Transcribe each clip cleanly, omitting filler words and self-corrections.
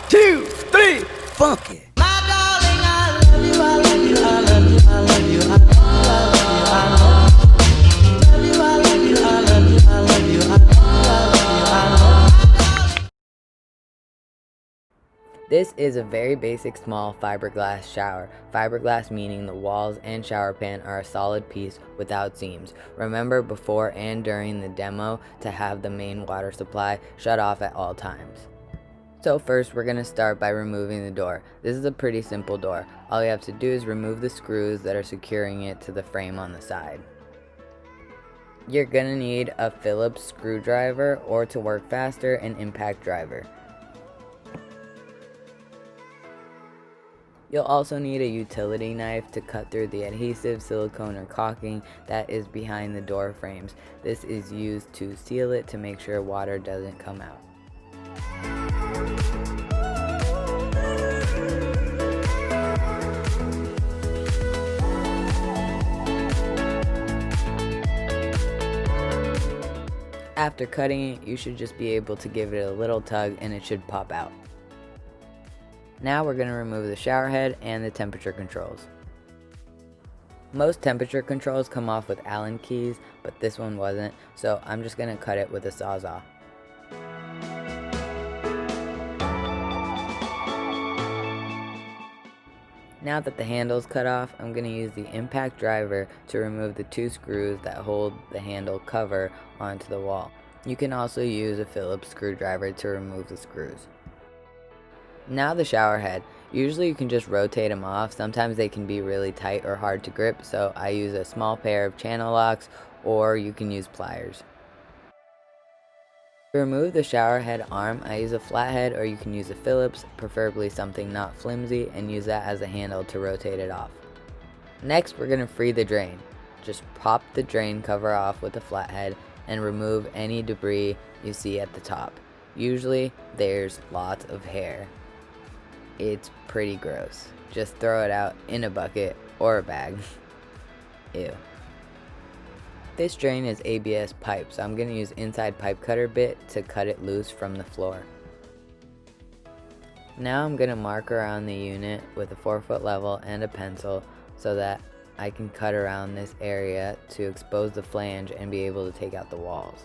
2, 3, funky. This is a very basic small fiberglass shower. Fiberglass meaning the walls and shower pan are a solid piece without seams. Remember before and during the demo to have the main water supply shut off at all times. So first we're going to start by removing the door. This is a pretty simple door. All you have to do is remove the screws that are securing it to the frame on the side. You're going to need a Phillips screwdriver, or to work faster, an impact driver. You'll also need a utility knife to cut through the adhesive, silicone, or caulking that is behind the door frames. This is used to seal it to make sure water doesn't come out. After cutting it, you should just be able to give it a little tug and it should pop out. Now we're going to remove the shower head and the temperature controls. Most temperature controls come off with Allen keys, but this one wasn't, so I'm just going to cut it with a Sawzall. Now that the handle's cut off, I'm going to use the impact driver to remove the 2 screws that hold the handle cover onto the wall. You can also use a Phillips screwdriver to remove the screws. Now the shower head. Usually you can just rotate them off. Sometimes they can be really tight or hard to grip, so I use a small pair of channel locks, or you can use pliers. To remove the shower head arm, I use a flathead, or you can use a Phillips, preferably something not flimsy, and use that as a handle to rotate it off. Next we're going to free the drain. Just pop the drain cover off with a flathead and remove any debris you see at the top. Usually there's lots of hair. It's pretty gross. Just throw it out in a bucket or a bag. Ew. This drain is ABS pipe, so I'm going to use inside pipe cutter bit to cut it loose from the floor. Now I'm going to mark around the unit with a 4-foot level and a pencil so that I can cut around this area to expose the flange and be able to take out the walls.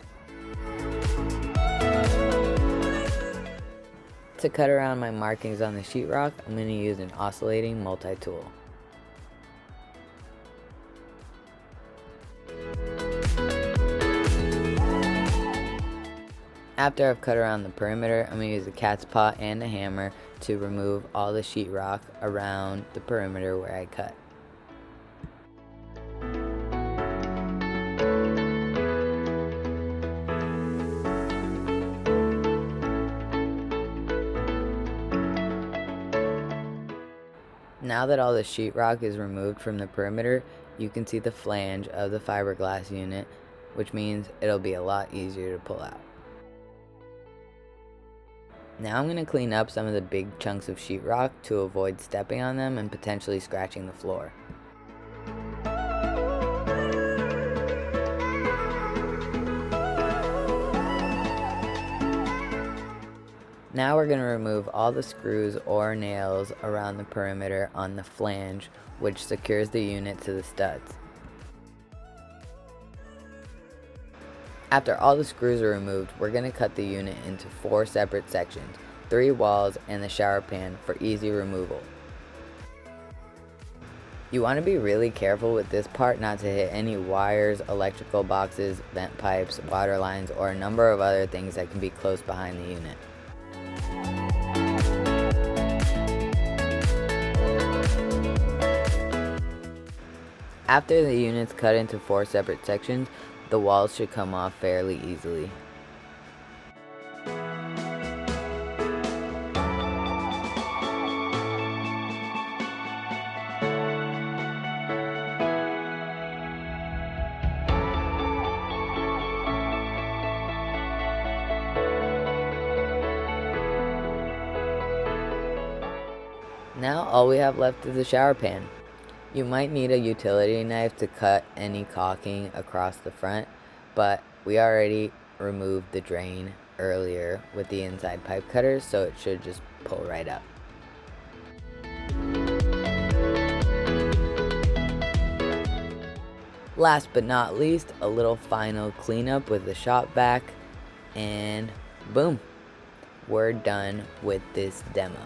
To cut around my markings on the sheetrock, I'm going to use an oscillating multi-tool. After I've cut around the perimeter, I'm going to use a cat's paw and a hammer to remove all the sheetrock around the perimeter where I cut. Now that all the sheetrock is removed from the perimeter, you can see the flange of the fiberglass unit, which means it'll be a lot easier to pull out. Now I'm going to clean up some of the big chunks of sheetrock to avoid stepping on them and potentially scratching the floor. Now we're going to remove all the screws or nails around the perimeter on the flange, which secures the unit to the studs. After all the screws are removed, we're going to cut the unit into 4 separate sections, 3 walls and the shower pan for easy removal. You want to be really careful with this part not to hit any wires, electrical boxes, vent pipes, water lines, or a number of other things that can be close behind the unit. After the unit's cut into 4 separate sections, the walls should come off fairly easily. Now all we have left is the shower pan. You might need a utility knife to cut any caulking across the front, but we already removed the drain earlier with the inside pipe cutter, so it should just pull right up. Last but not least, a little final cleanup with the shop vac, and boom, we're done with this demo.